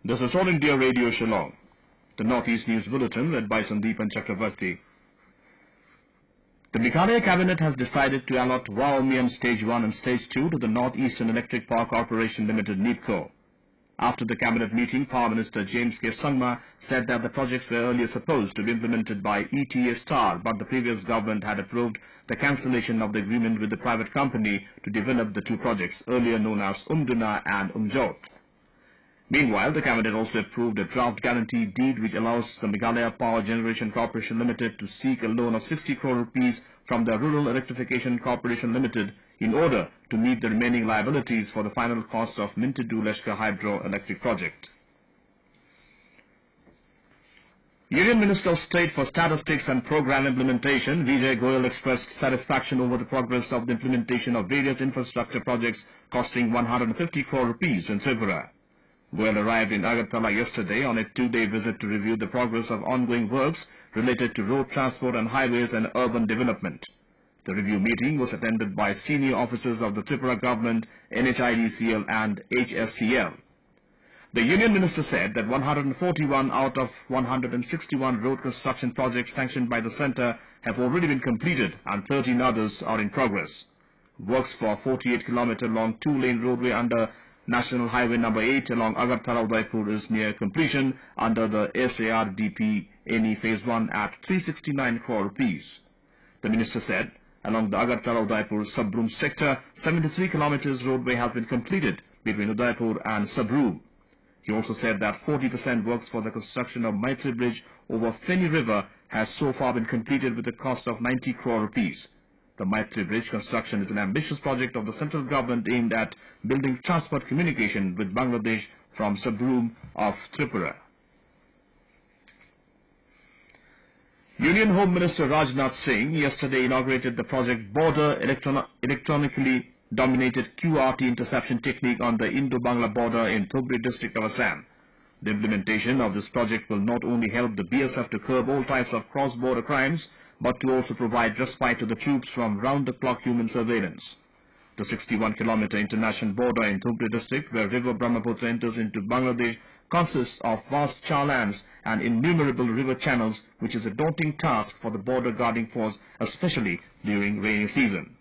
This is All India Radio Shillong. The Northeast News Bulletin read by Sandeep and Chakravarti. The Meghalaya Cabinet has decided to allot Umiam Stage 1 and Stage 2 to the Northeastern Electric Power Corporation Limited NEEPCO. After the Cabinet meeting, Prime Minister James K. Sangma said that the projects were earlier supposed to be implemented by ETA Star, but the previous government had approved the cancellation of the agreement with the private company to develop the two projects, earlier known as Umduna and Umjot. Meanwhile, the Cabinet also approved a draft guarantee deed which allows the Meghalaya Power Generation Corporation Limited to seek a loan of 60 crore rupees from the Rural Electrification Corporation Limited in order to meet the remaining liabilities for the final cost of Mintidu-Leshka Hydro-Electric Project. Union Minister of State for Statistics and Program Implementation, Vijay Goel, expressed satisfaction over the progress of the implementation of various infrastructure projects costing 150 crore rupees in Tripura. Goel arrived in Agartala yesterday on a two-day visit to review the progress of ongoing works related to road transport and highways and urban development. The review meeting was attended by senior officers of the Tripura government, NHIDCL and HSCL. The Union Minister said that 141 out of 161 road construction projects sanctioned by the centre have already been completed and 13 others are in progress. Works for 48-kilometre long two-lane roadway under National Highway number 8 along Agartala-Udaipur is near completion under the SARDP NE Phase 1 at 369 crore rupees. The Minister said, along the Agartala-Udaipur Sabroom sector, 73 kilometres roadway has been completed between Udaipur and Sabroom. He also said that 40% works for the construction of Mantri Bridge over Feni River has so far been completed with a cost of 90 crore rupees. The Mantri Bridge construction is an ambitious project of the central government aimed at building transport communication with Bangladesh from Sabroom of Tripura. Union Home Minister Rajnath Singh yesterday inaugurated the project Border Electronically Dominated QRT Interception Technique on the Indo-Bangla border in Dhubri district of Assam. The implementation of this project will not only help the BSF to curb all types of cross-border crimes, but to also provide respite to the troops from round-the-clock human surveillance. The 61-kilometre international border in Dhubri district, where River Brahmaputra enters into Bangladesh, consists of vast charlands and innumerable river channels, which is a daunting task for the border guarding force, especially during rainy season.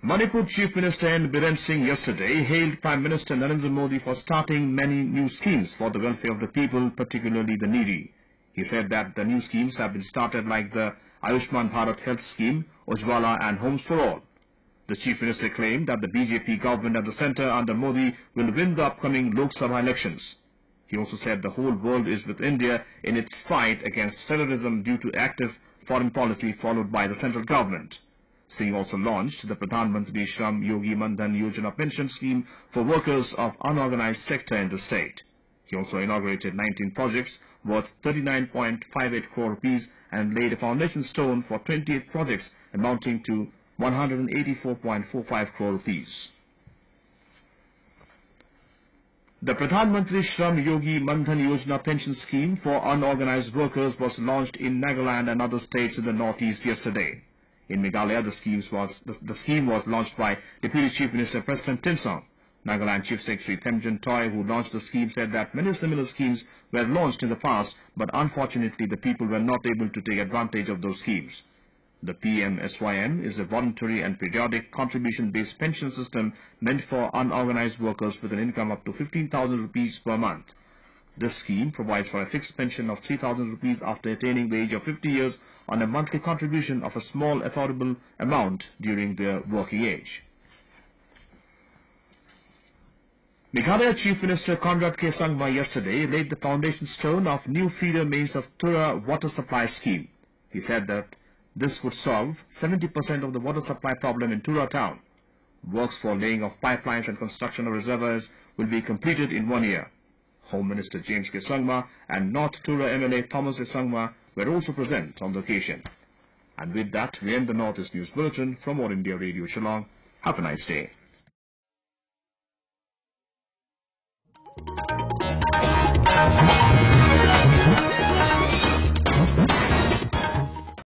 Manipur Chief Minister Biren Singh yesterday hailed Prime Minister Narendra Modi for starting many new schemes for the welfare of the people, particularly the needy. He said that the new schemes have been started like the Ayushman Bharat Health Scheme, Ujjwala and Homes for All. The Chief Minister claimed that the BJP government at the centre under Modi will win the upcoming Lok Sabha elections. He also said the whole world is with India in its fight against terrorism due to active foreign policy followed by the central government. Singh also launched the Pradhan, Mantri, Shram, Yogi, Maandhan, Yojana pension scheme for workers of unorganised sector in the state. He also inaugurated 19 projects worth 39.58 crore rupees and laid a foundation stone for 28 projects amounting to 184.45 crore rupees. The Pradhan Mantri Shram Yogi Maandhan Yojana pension scheme for unorganised workers was launched in Nagaland and other states in the northeast yesterday. In Meghalaya, the scheme was launched by Deputy Chief Minister Preston Tinsong. Nagaland Chief Secretary Themjin Toy, who launched the scheme, said that many similar schemes were launched in the past, but unfortunately the people were not able to take advantage of those schemes. The PMSYM is a voluntary and periodic contribution-based pension system meant for unorganised workers with an income up to 15,000 rupees per month. This scheme provides for a fixed pension of 3,000 rupees after attaining the age of 50 years on a monthly contribution of a small affordable amount during their working age. Meghalaya Chief Minister Conrad K. Sangma yesterday laid the foundation stone of new feeder mains of Tura water supply scheme. He said that this would solve 70% of the water supply problem in Tura town. Works for laying of pipelines and construction of reservoirs will be completed in 1 year. Home Minister James K. Sangma and North Tura MLA Thomas A. Sangma were also present on the occasion. And with that, we end the Northeast News Bulletin from All India Radio Shillong. Have a nice day.